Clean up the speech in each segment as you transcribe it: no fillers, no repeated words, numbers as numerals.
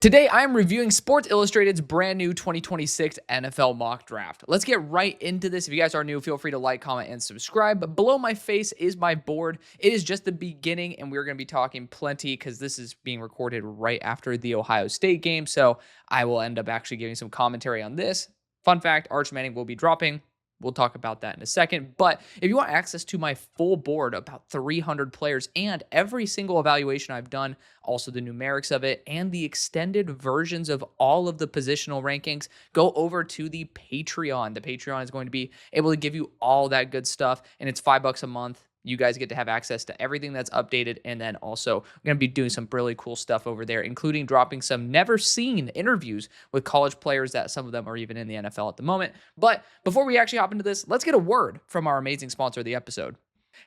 Today, I am reviewing Sports Illustrated's brand new 2026 NFL mock draft. Let's get right into this. If you guys are new, feel free to like, comment, and subscribe. But below my face is my board. It is just the beginning, and we're going to be talking plenty because this is being recorded right after the Ohio State game. So I will end up actually giving some commentary on this. Fun fact, Arch Manning will be dropping. We'll talk about that in a second. But if you want access to my full board, about 300 players, and every single evaluation I've done, also the numerics of it, and the extended versions of all of the positional rankings, go over to the Patreon. The Patreon is going to be able to give you all that good stuff, and it's $5 a month. You guys get to have access to everything that's updated. And then also, I'm going to be doing some really cool stuff over there, including dropping some never seen interviews with college players that some of them are even in the NFL at the moment. But before we actually hop into this, let's get a word from our amazing sponsor of the episode.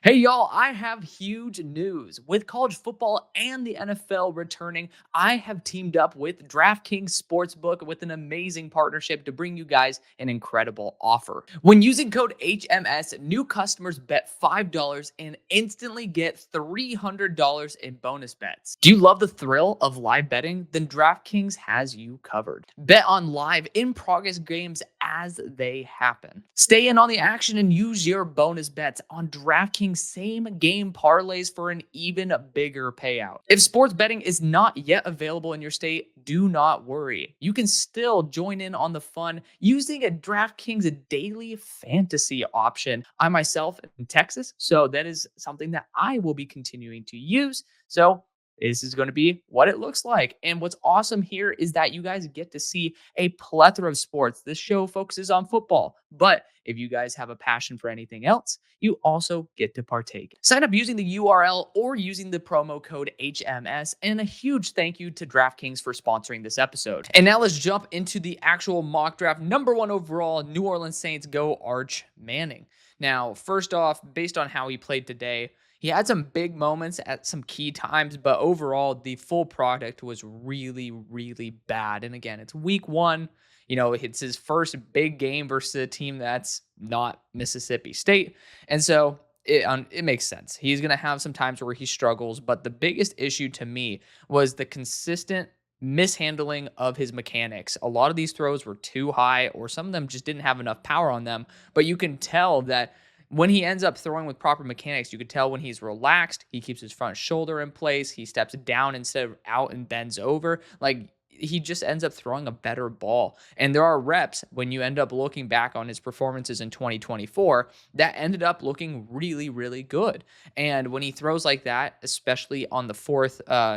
Hey, y'all, I have huge news. With college football and the NFL returning, I have teamed up with DraftKings Sportsbook with an amazing partnership to bring you guys an incredible offer. When using code HMS, new customers bet $5 and instantly get $300 in bonus bets. Do you love the thrill of live betting? Then DraftKings has you covered. Bet on live in-progress games as they happen. Stay in on the action and use your bonus bets on DraftKings same game parlays for an even bigger payout. If sports betting is not yet available in your state, do not worry. You can still join in on the fun using a DraftKings daily fantasy option. I myself am in Texas, so that is something that I will be continuing to use. So this is going to be what it looks like. And what's awesome here is that you guys get to see a plethora of sports. This show focuses on football, but if you guys have a passion for anything else, you also get to partake. Sign up using the URL or using the promo code HMS. And a huge thank you to DraftKings for sponsoring this episode. And now let's jump into the actual mock draft. Number 1 overall, New Orleans Saints go Arch Manning. Now, first off, based on how he played today, he had some big moments at some key times, but overall, the full product was really, really bad. And again, it's week 1. You know, it's his first big game versus a team that's not Mississippi State. And so it makes sense. He's going to have some times where he struggles, but the biggest issue to me was the consistent mishandling of his mechanics. A lot of these throws were too high, or some of them just didn't have enough power on them, but you can tell that when he ends up throwing with proper mechanics, you could tell when he's relaxed, he keeps his front shoulder in place, he steps down instead of out and bends over. Like, he just ends up throwing a better ball. And there are reps when you end up looking back on his performances in 2024 that ended up looking really, really good. And when he throws like that, especially on the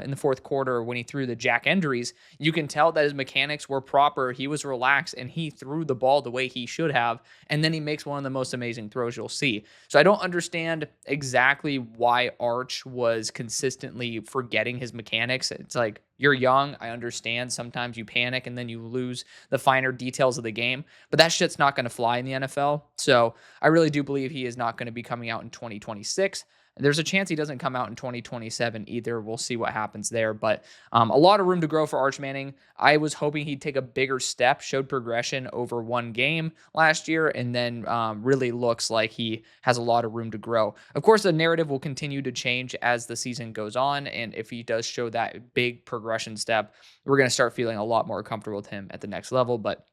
in the fourth quarter, when he threw the Jack Endries, you can tell that his mechanics were proper. He was relaxed and he threw the ball the way he should have. And then he makes one of the most amazing throws you'll see. So I don't understand exactly why Arch was consistently forgetting his mechanics. It's like, you're young. I understand. Sometimes you panic and then you lose the finer details of the game, but that shit's not going to fly in the NFL. So I really do believe he is not going to be coming out in 2026. There's a chance he doesn't come out in 2027 either. We'll see what happens there. But a lot of room to grow for Arch Manning. I was hoping he'd take a bigger step, showed progression over one game last year, and then really looks like he has a lot of room to grow. Of course, the narrative will continue to change as the season goes on. And if he does show that big progression step, we're going to start feeling a lot more comfortable with him at the next level. But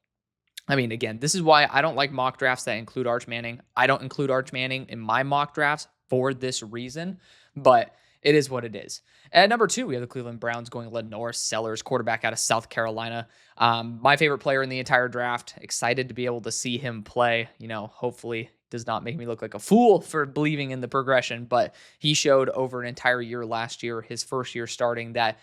I mean, again, this is why I don't like mock drafts that include Arch Manning. I don't include Arch Manning in my mock drafts for this reason, but it is what it is. At number 2, we have the Cleveland Browns going LaNorris Sellers, quarterback out of South Carolina. My favorite player in the entire draft. Excited to be able to see him play. You know, hopefully does not make me look like a fool for believing in the progression, but he showed over an entire year last year, his first year starting, that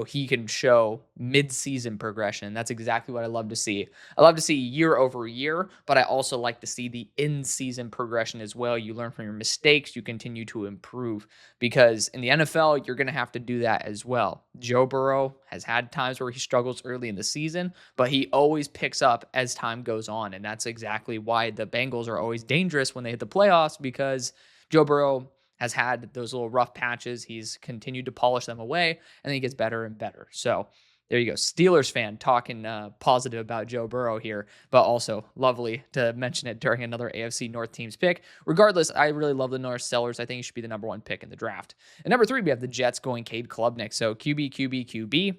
he can show mid-season progression. That's exactly what I love to see. I love to see year over year, but I also like to see the in-season progression as well. You learn from your mistakes, you continue to improve, because in the NFL, you're going to have to do that as well. Joe Burrow has had times where he struggles early in the season, but he always picks up as time goes on, and that's exactly why the Bengals are always dangerous when they hit the playoffs, because Joe Burrow has had those little rough patches. He's continued to polish them away, and then he gets better and better. So there you go. Steelers fan talking positive about Joe Burrow here, but also lovely to mention it during another AFC North team's pick. Regardless, I really love the LaNorris Sellers. I think he should be the number 1 pick in the draft. And number 3, we have the Jets going Cade Klubnik. So QB.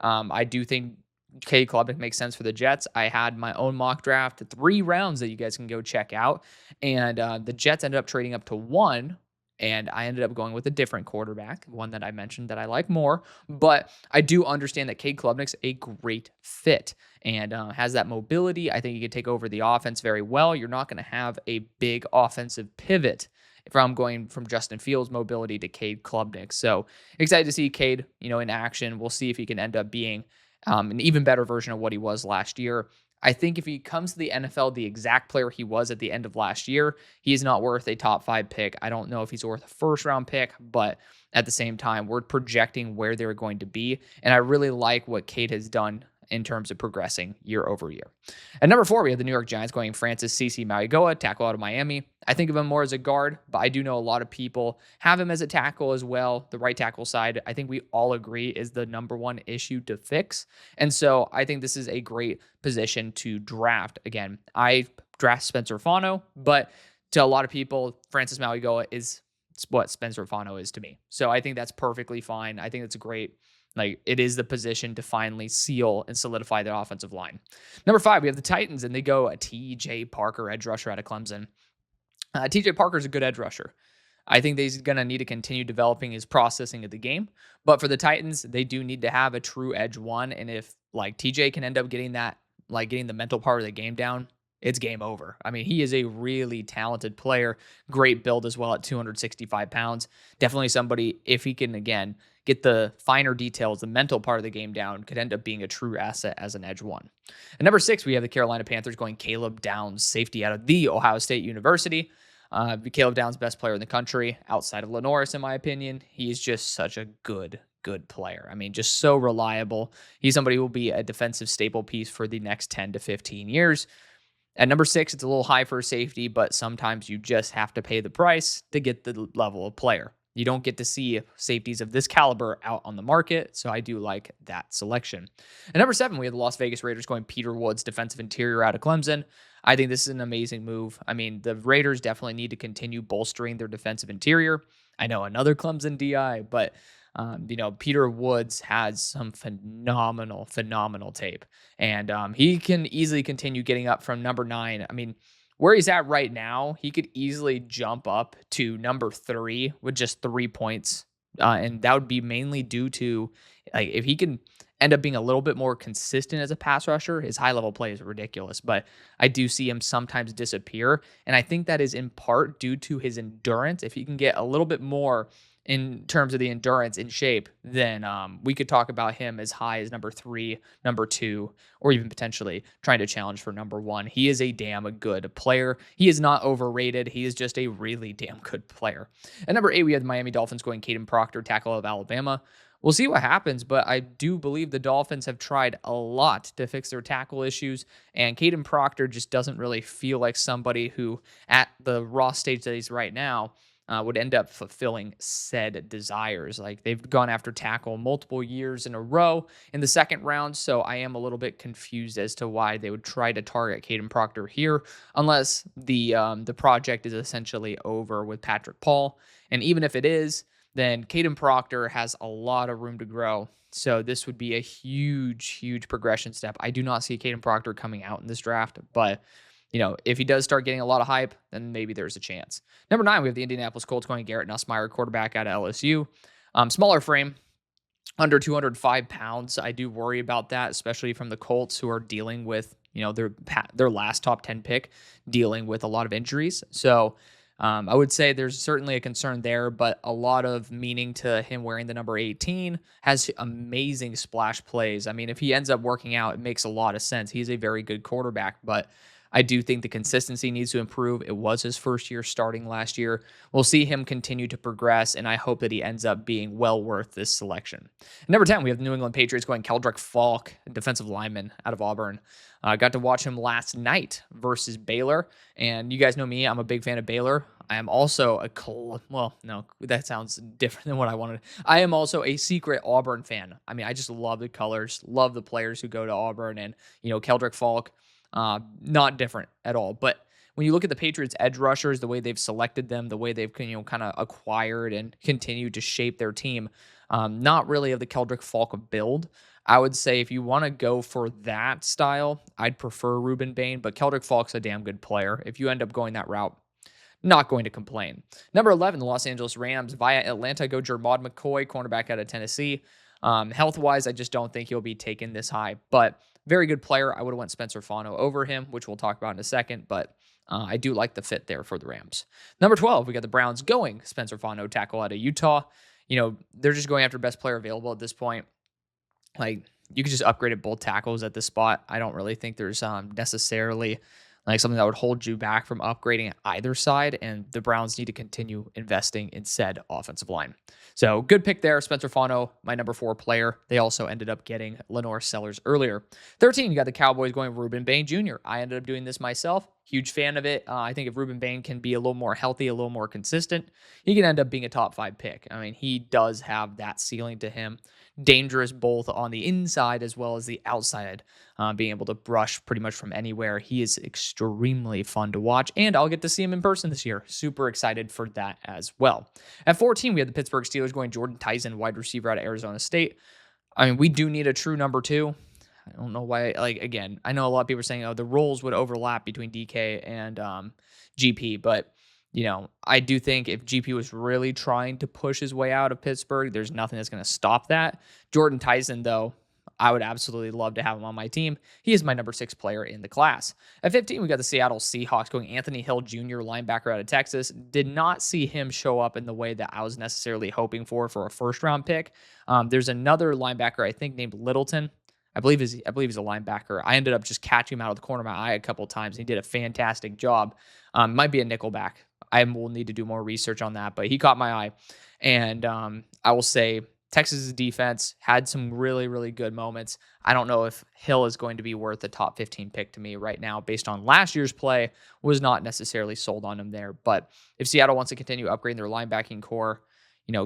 I do think Cade Klubnik makes sense for the Jets. I had my own mock draft, 3 rounds that you guys can go check out. And the Jets ended up trading up to 1. And I ended up going with a different quarterback, one that I mentioned that I like more. But I do understand that Cade Klubnik's a great fit and has that mobility. I think he could take over the offense very well. You're not going to have a big offensive pivot if I'm going from Justin Fields' mobility to Cade Klubnik. So excited to see Cade, in action. We'll see if he can end up being an even better version of what he was last year. I think if he comes to the NFL, the exact player he was at the end of last year, he is not worth a top 5 pick. I don't know if he's worth a first round pick, but at the same time, we're projecting where they're going to be. And I really like what Cade has done in terms of progressing year over year. At number 4, we have the New York Giants going Francis CC Mauigoa, tackle out of Miami. I think of him more as a guard, but I do know a lot of people have him as a tackle as well. The right tackle side, I think we all agree, is the number one issue to fix. And so I think this is a great position to draft. Again, I draft Spencer Fano, but to a lot of people, Francis Mauigoa is what Spencer Fano is to me. So I think that's perfectly fine. I think it's great. It is the position to finally seal and solidify the offensive line. Number 5, we have the Titans, and they go a T.J. Parker, edge rusher out of Clemson. T.J. Parker is a good edge rusher. I think he's going to need to continue developing his processing of the game. But for the Titans, they do need to have a true edge one. And if TJ can end up getting that, getting the mental part of the game down, it's game over. I mean, he is a really talented player, great build as well at 265 pounds. Definitely somebody, if he can, again, get the finer details, the mental part of the game down, could end up being a true asset as an edge one. At number 6, we have the Carolina Panthers going Caleb Downs, safety out of The Ohio State University. Caleb Downs, best player in the country outside of LaNorris, in my opinion. He's just such a good player. I mean, just so reliable. He's somebody who will be a defensive staple piece for the next 10 to 15 years. At number 6, it's a little high for safety, but sometimes you just have to pay the price to get the level of player. You don't get to see safeties of this caliber out on the market, so I do like that selection. At number 7, we have the Las Vegas Raiders going Peter Woods, defensive interior out of Clemson. I think this is an amazing move. I mean, the Raiders definitely need to continue bolstering their defensive interior. I know another Clemson DI, but Peter Woods has some phenomenal tape, and he can easily continue getting up from number 9. I mean, where he's at right now, he could easily jump up to number 3 with just 3 points, and that would be mainly due to if he can end up being a little bit more consistent as a pass rusher. His high level play is ridiculous, but I do see him sometimes disappear, and I think that is in part due to his endurance. If he can get a little bit more in terms of the endurance in shape, then we could talk about him as high as number 3, number 2, or even potentially trying to challenge for number 1. He is a damn good player. He is not overrated. He is just a really damn good player. At number 8, we have the Miami Dolphins going Caden Proctor, tackle of Alabama. We'll see what happens, but I do believe the Dolphins have tried a lot to fix their tackle issues, and Caden Proctor just doesn't really feel like somebody who, at the raw stage that he's right now, would end up fulfilling said desires. They've gone after tackle multiple years in a row in the second round, so I am a little bit confused as to why they would try to target Caden Proctor here, unless the project is essentially over with Patrick Paul. And even if it is, then Caden Proctor has a lot of room to grow. So this would be a huge progression step. I do not see Caden Proctor coming out in this draft, but if he does start getting a lot of hype, then maybe there's a chance. Number 9, we have the Indianapolis Colts going Garrett Nussmeier, quarterback out of LSU. Smaller frame, under 205 pounds. I do worry about that, especially from the Colts, who are dealing with, their last top 10 pick, dealing with a lot of injuries. So I would say there's certainly a concern there, but a lot of meaning to him wearing the number 18. Has amazing splash plays. I mean, if he ends up working out, it makes a lot of sense. He's a very good quarterback, but I do think the consistency needs to improve. It was his first year starting last year. We'll see him continue to progress, and I hope that he ends up being well worth this selection. Number 10, we have the New England Patriots going Keldrick Falk, defensive lineman out of Auburn. I got to watch him last night versus Baylor, and you guys know me. I'm a big fan of Baylor. I am also no, that sounds different than what I wanted. I am also a secret Auburn fan. I mean, I just love the colors, love the players who go to Auburn, and, Keldrick Falk, not different at all. But when you look at the Patriots edge rushers, the way they've selected them, the way they've kind of acquired and continued to shape their team, not really of the Keldrick Falk build. I would say if you want to go for that style, I'd prefer Ruben Bain, but Keldrick Falk's a damn good player. If you end up going that route, not going to complain. Number 11, the Los Angeles Rams via Atlanta go Jermod McCoy, cornerback out of Tennessee. Health-wise, I just don't think he'll be taken this high, but very good player. I would have went Spencer Fano over him, which we'll talk about in a second, but I do like the fit there for the Rams. Number 12, we got the Browns going Spencer Fano, tackle out of Utah. They're just going after best player available at this point. Like, you could just upgrade at both tackles at this spot. I don't really think there's necessarily like something that would hold you back from upgrading at either side, and the Browns need to continue investing in said offensive line. So good pick there. Spencer Fano, my number 4 player. They also ended up getting LaNorris Sellers earlier. 13, you got the Cowboys going Ruben Bain Jr. I ended up doing this myself. Huge fan of it. I think if Ruben Bain can be a little more healthy, a little more consistent, he can end up being a top 5 pick. I mean, he does have that ceiling to him. Dangerous both on the inside as well as the outside, being able to brush pretty much from anywhere. He is extremely fun to watch, and I'll get to see him in person this year. Super excited for that as well. At 14, we had the Pittsburgh Steelers going Jordan Tyson, wide receiver out of Arizona State. I mean, we do need a true number 2. I don't know why. Again, I know a lot of people are saying, oh, the roles would overlap between DK and GP, but I do think if GP was really trying to push his way out of Pittsburgh, there's nothing that's going to stop that. Jordan Tyson, though, I would absolutely love to have him on my team. He is my number 6 player in the class. At 15, we got the Seattle Seahawks going Anthony Hill Jr., linebacker out of Texas. Did not see him show up in the way that I was necessarily hoping for a first-round pick. There's another linebacker, I think, named Littleton. I believe he's a linebacker. I ended up just catching him out of the corner of my eye a couple of times. He did a fantastic job. Might be a nickelback. I will need to do more research on that, but he caught my eye. And I will say Texas' defense had some really, really good moments. I don't know if Hill is going to be worth a top 15 pick to me right now based on last year's play. Was not necessarily sold on him there. But if Seattle wants to continue upgrading their linebacking core,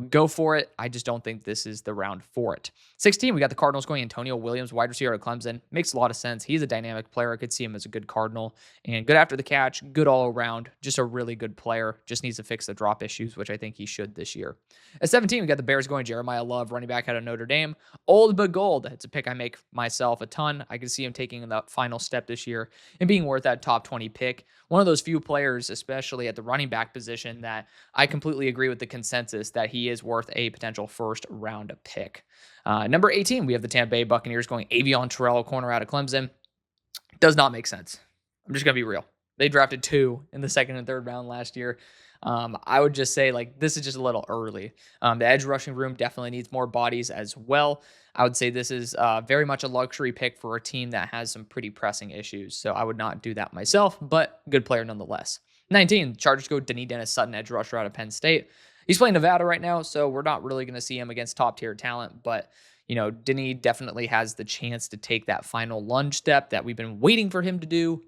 go for it. I just don't think this is the round for it. 16, we got the Cardinals going Antonio Williams, wide receiver at Clemson. Makes a lot of sense. He's a dynamic player. I could see him as a good Cardinal and good after the catch, good all around, just a really good player. Just needs to fix the drop issues, which I think he should this year. At 17, we got the Bears going Jeremiah Love, running back out of Notre Dame. Old but gold. It's a pick I make myself a ton. I can see him taking the final step this year and being worth that top 20 pick. One of those few players, especially at the running back position, that I completely agree with the consensus that he is worth a potential first round pick. Number 18, we have the Tampa Bay Buccaneers going Avion Terrell, corner out of Clemson. Does not make sense. I'm just going to be real. They drafted 2 in the second and third round last year. I would just say, this is just a little early. The edge rushing room definitely needs more bodies as well. I would say this is very much a luxury pick for a team that has some pretty pressing issues. So I would not do that myself, but good player nonetheless. 19, Chargers go Dennis Sutton, edge rusher out of Penn State. He's playing Nevada right now, so we're not really going to see him against top-tier talent, but Denny definitely has the chance to take that final lunge step that we've been waiting for him to do.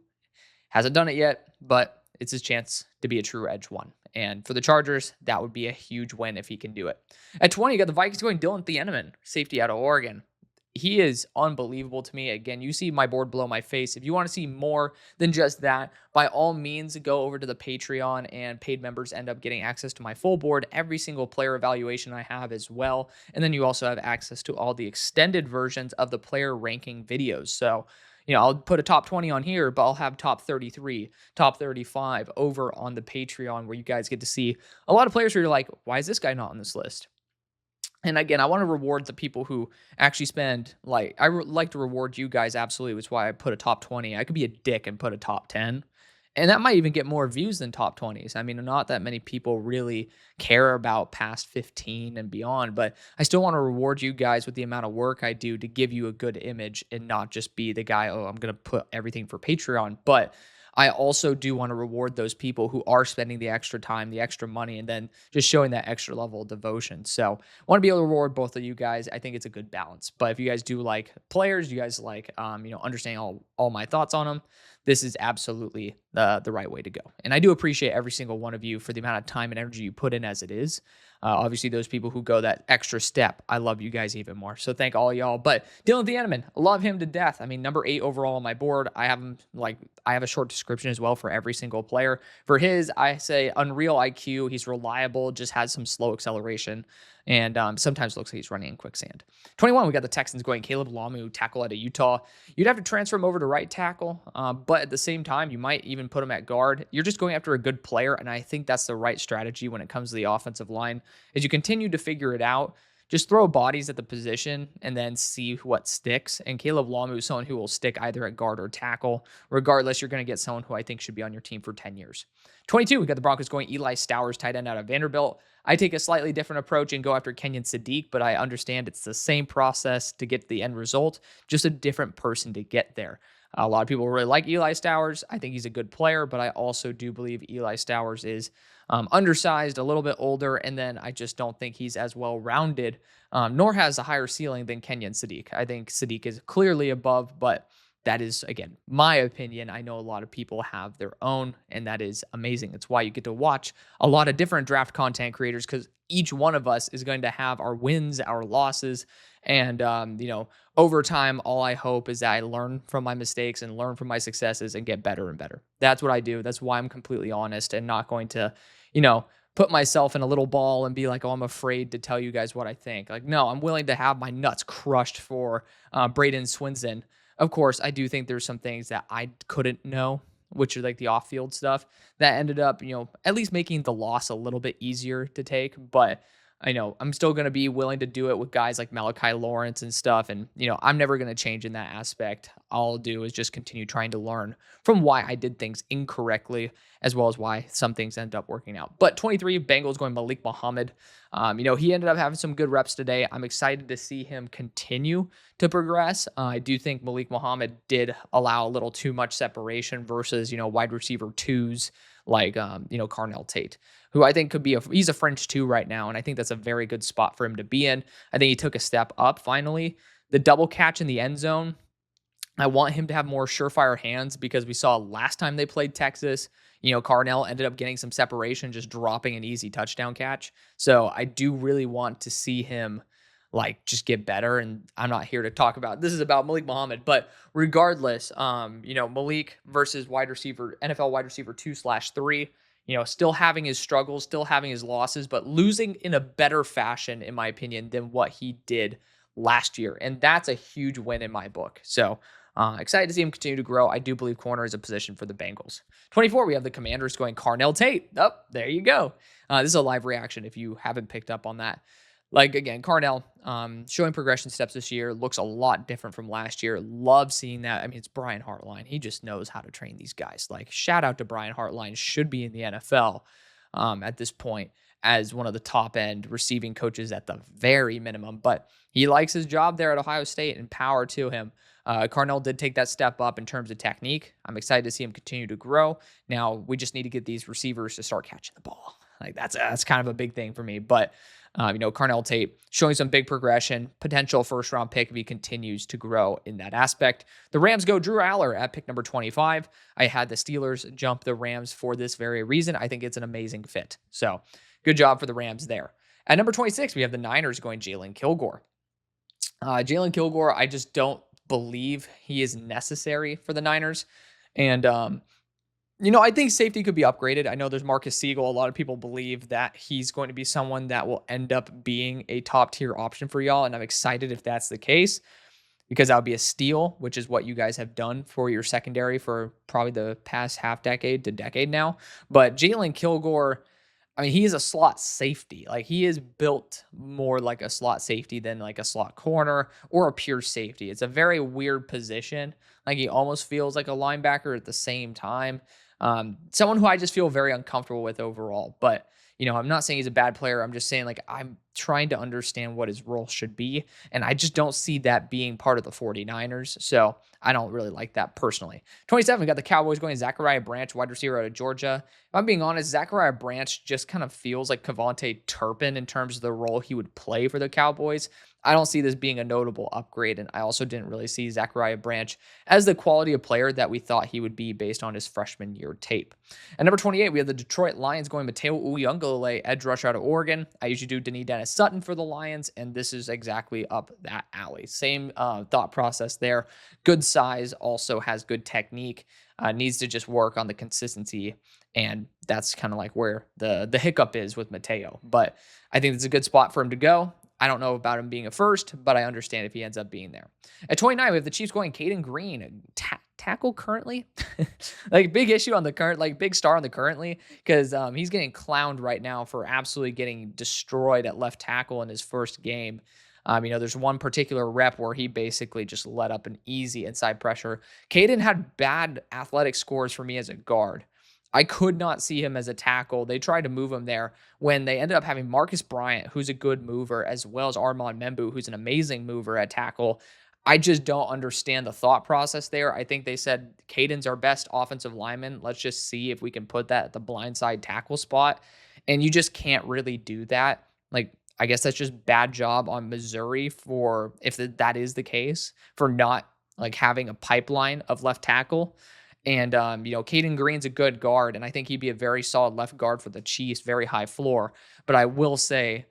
Hasn't done it yet, but it's his chance to be a true edge one. And for the Chargers, that would be a huge win if he can do it. At 20, you got the Vikings going Dylan Thieneman, safety out of Oregon. He is unbelievable to me. Again, you see my board below my face. If you want to see more than just that, by all means, go over to the Patreon, and paid members end up getting access to my full board, every single player evaluation I have as well. And then you also have access to all the extended versions of the player ranking videos. So, I'll put a top 20 on here, but I'll have top 33, top 35 over on the Patreon, where you guys get to see a lot of players who are like, why is this guy not on this list? And again, I want to reward the people who actually spend, I like to reward you guys, absolutely, which is why I put a top 20. I could be a dick and put a top 10. And that might even get more views than top 20s. I mean, not that many people really care about past 15 and beyond, but I still want to reward you guys with the amount of work I do to give you a good image and not just be the guy, I'm going to put everything for Patreon. But I also do want to reward those people who are spending the extra time, the extra money, and then just showing that extra level of devotion. So I want to be able to reward both of you guys. I think it's a good balance. But if you guys do like players, you guys like, understanding all my thoughts on them, this is absolutely the right way to go. And I do appreciate every single one of you for the amount of time and energy you put in as it is. Obviously, those people who go that extra step, I love you guys even more. So thank all y'all. But Dylan Thieneman, I love him to death. I mean, number 8 overall on my board. I have him I have a short description as well for every single player. For his, I say unreal IQ. He's reliable, just has some slow acceleration. And sometimes it looks like he's running in quicksand. 21, we got the Texans going Caleb Lamu, tackle out of Utah. You'd have to transfer him over to right tackle, but at the same time, you might even put him at guard. You're just going after a good player, and I think that's the right strategy when it comes to the offensive line. As you continue to figure it out, just throw bodies at the position and then see what sticks. And Caleb Lamu is someone who will stick either at guard or tackle. Regardless, you're going to get someone who I think should be on your team for 10 years. 22, we got the Broncos going Eli Stowers, tight end out of Vanderbilt. I take a slightly different approach and go after Kenyon Sadiq, but I understand it's the same process to get to the end result, just a different person to get there. A lot of people really like Eli Stowers. I think he's a good player, but I also do believe Eli Stowers is undersized, a little bit older, and then I just don't think he's as well-rounded, nor has a higher ceiling than Kenyon Sadiq. I think Sadiq is clearly above, but that is, again, my opinion. I know a lot of people have their own, and that is amazing. It's why you get to watch a lot of different draft content creators, because each one of us is going to have our wins, our losses, and, over time, all I hope is that I learn from my mistakes and learn from my successes and get better and better. That's what I do. That's why I'm completely honest and not going to, put myself in a little ball and be like, oh, I'm afraid to tell you guys what I think. Like, no, I'm willing to have my nuts crushed for Braden Swinson. Of course, I do think there's some things that I couldn't know, which are like the off-field stuff that ended up, at least making the loss a little bit easier to take. But I know I'm still going to be willing to do it with guys like Malachi Lawrence and stuff. And, I'm never going to change in that aspect. All I'll do is just continue trying to learn from why I did things incorrectly, as well as why some things end up working out. But 23, Bengals going Malik Muhammad. He ended up having some good reps today. I'm excited to see him continue to progress. I do think Malik Muhammad did allow a little too much separation versus, wide receiver twos like, Carnell Tate, who I think he's a French 2 right now. And I think that's a very good spot for him to be in. I think he took a step up finally. The double catch in the end zone, I want him to have more surefire hands, because we saw last time they played Texas, Carnell ended up getting some separation, just dropping an easy touchdown catch. So I do really want to see him just get better. And I'm not here to talk about, this is about Malik Muhammad, but regardless, Malik versus NFL wide receiver 2/3, still having his struggles, still having his losses, but losing in a better fashion, in my opinion, than what he did last year. And that's a huge win in my book. So excited to see him continue to grow. I do believe corner is a position for the Bengals. 24, we have the Commanders going Carnell Tate. Oh, there you go. This is a live reaction if you haven't picked up on that. Again, Carnell showing progression steps this year, looks a lot different from last year. Love seeing that. I mean, it's Brian Hartline. He just knows how to train these guys. Shout out to Brian Hartline. Should be in the NFL at this point as one of the top end receiving coaches at the very minimum. But he likes his job there at Ohio State, and power to him. Carnell did take that step up in terms of technique. I'm excited to see him continue to grow. Now, we just need to get these receivers to start catching the ball. That's kind of a big thing for me. But Carnell Tate showing some big progression, potential first-round pick if he continues to grow in that aspect. The Rams go Drew Aller at pick number 25. I had the Steelers jump the Rams for this very reason. I think it's an amazing fit. So good job for the Rams there. At number 26, we have the Niners going Jalen Kilgore. Jalen Kilgore, I just don't believe he is necessary for the Niners. And I think safety could be upgraded. I know there's Marcus Siegel. A lot of people believe that he's going to be someone that will end up being a top tier option for y'all. And I'm excited if that's the case, because that would be a steal, which is what you guys have done for your secondary for probably the past half decade to decade now. But Jalen Kilgore, I mean, he is a slot safety. He is built more like a slot safety than like a slot corner or a pure safety. It's a very weird position. He almost feels like a linebacker at the same time. Someone who I just feel very uncomfortable with overall. But, I'm not saying he's a bad player. I'm just saying I'm trying to understand what his role should be. And I just don't see that being part of the 49ers. So I don't really like that personally. 27, we got the Cowboys going Zachariah Branch, wide receiver out of Georgia. If I'm being honest, Zachariah Branch just kind of feels like Kevontae Turpin in terms of the role he would play for the Cowboys. I don't see this being a notable upgrade, and I also didn't really see Zachariah Branch as the quality of player that we thought he would be based on his freshman year tape. At number 28, we have the Detroit Lions going Mateo Uyunglele, edge rusher out of Oregon. I usually do Denis Dennis Sutton for the Lions, and this is exactly up that alley. Same thought process there. Good size, also has good technique. Needs to just work on the consistency, and that's kind of like where the hiccup is with Mateo. But I think it's a good spot for him to go. I don't know about him being a first, but I understand if he ends up being there. At 29, we have the Chiefs going Caden Green, tackle currently. Like big issue on the current, like big star on the currently, because he's getting clowned right now for absolutely getting destroyed at left tackle in his first game. There's one particular rep where he basically just let up an easy inside pressure. Caden had bad athletic scores for me as a guard. I could not see him as a tackle. They tried to move him there when they ended up having Marcus Bryant, who's a good mover, as well as Armand Membu, who's an amazing mover at tackle. I just don't understand the thought process there. I think they said Caden's our best offensive lineman. Let's just see if we can put that at the blindside tackle spot. And you just can't really do that. Like, I guess that's just bad job on Missouri for, if that is the case, for not like having a pipeline of left tackle. And, Caden Green's a good guard, and I think he'd be a very solid left guard for the Chiefs, very high floor. But I will say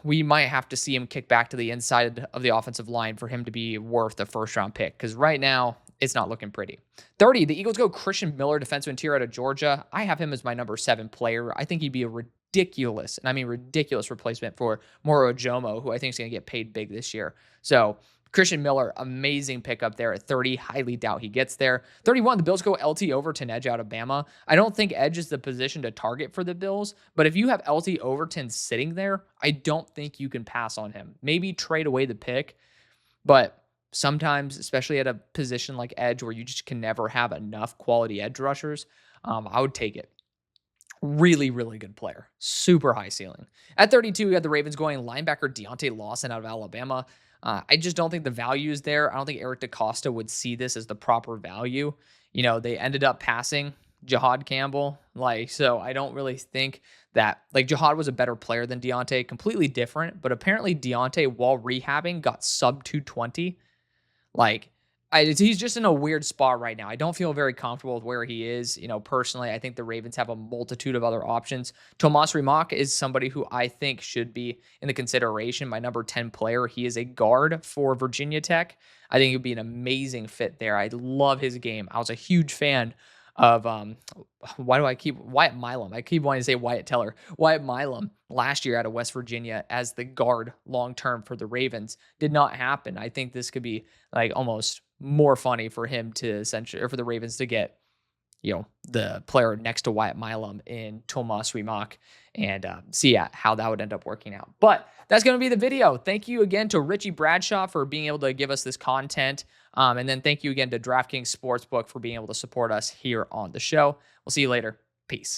we might have to see him kick back to the inside of the offensive line for him to be worth a first-round pick, because right now it's not looking pretty. 30, the Eagles go Christian Miller, defensive interior out of Georgia. I have him as my number 7 player. I think he'd be a ridiculous, and I mean ridiculous replacement for Moro Ojomo, who I think is going to get paid big this year. So Christian Miller, amazing pickup there at 30. Highly doubt he gets there. 31, the Bills go LT Overton, edge out of Bama. I don't think edge is the position to target for the Bills, but if you have LT Overton sitting there, I don't think you can pass on him. Maybe trade away the pick, but sometimes, especially at a position like edge where you just can never have enough quality edge rushers, I would take it. Really, really good player. Super high ceiling. At 32, we had the Ravens going linebacker Deontay Lawson out of Alabama. I just don't think the value is there. I don't think Eric DaCosta would see this as the proper value. They ended up passing Jihad Campbell. So I don't really think that, Jihad was a better player than Deontay, completely different, but apparently Deontay, while rehabbing, got sub 220. He's just in a weird spot right now. I don't feel very comfortable with where he is. Personally, I think the Ravens have a multitude of other options. Tomas Rimac is somebody who I think should be in the consideration. My number 10 player. He is a guard for Virginia Tech. I think he'd be an amazing fit there. I love his game. I was a huge fan of Wyatt Milam. I keep wanting to say Wyatt Teller. Wyatt Milam last year out of West Virginia as the guard long-term for the Ravens. Did not happen. I think this could be almost more funny for him to essentially, or for the Ravens to get, the player next to Wyatt Milam in Tomas Rimac and see how that would end up working out. But that's going to be the video. Thank you again to Richie Bradshaw for being able to give us this content. And then thank you again to DraftKings Sportsbook for being able to support us here on the show. We'll see you later. Peace.